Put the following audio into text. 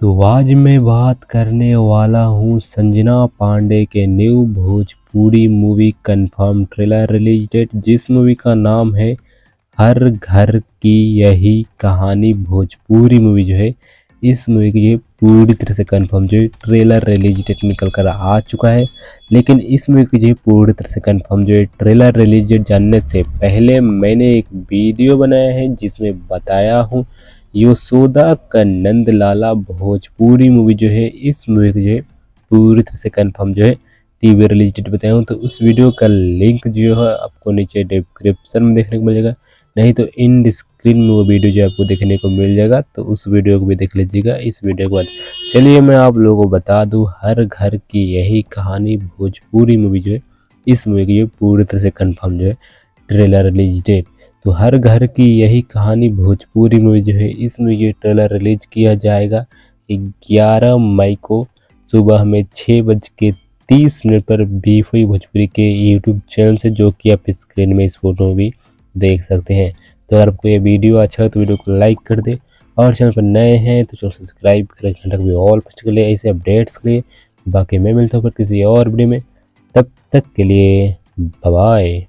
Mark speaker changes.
Speaker 1: तो आज मैं बात करने वाला हूँ संजना पांडे के new Bhojpuri movie confirm trailer release date, जिस मूवी का नाम है हर घर की यही कहानी। भोजपुरी मूवी जो है, इस मूवी की जो है पूरी तरह से कंफर्म जो है ट्रेलर रिलीज डेट निकल कर आ चुका है। लेकिन इस मूवी की जो है पूरी तरह से कंफर्म जो है ट्रेलर रिलीज डेट जानने से पहले मैंने एक वीडियो बनाया है जिसमें बताया हूँ यशोदा का नंद लाला भोजपुरी मूवी जो है, इस मूवी की जो है पूरी तरह से कंफर्म जो है टीवी रिलीज डेट बताया हूँ। तो उस वीडियो का लिंक जो है आपको नीचे डिस्क्रिप्शन में देखने को मिल जाएगा, नहीं तो इन स्क्रीन में वो वीडियो जो आपको देखने को मिल जाएगा, तो उस वीडियो को भी देख लीजिएगा इस वीडियो के बाद। चलिए मैं आप लोगों को बता दूं, हर घर की यही कहानी भोजपुरी मूवी जो है, इस मूवी की पूरी तरह से कंफर्म जो है ट्रेलर रिलीज डेट। तो हर घर की यही कहानी भोजपुरी मूवी जो है, इस मूवी की ट्रेलर रिलीज किया जाएगा 11 मई को सुबह में 6:30 पर बीफोई भोजपुरी के यूट्यूब चैनल से, जो कि आप स्क्रीन में इस फोटो में भी देख सकते हैं। तो अगर आपको ये वीडियो अच्छा लगे तो वीडियो को लाइक कर दे, और चैनल पर नए हैं तो चैनल सब्सक्राइब करें, घंटा भी ऑल पर के लिए ऐसे अपडेट्स के लिए। बाकी मैं मिलता हूँ फिर किसी और वीडियो में, तब तक के लिए बाय बाय।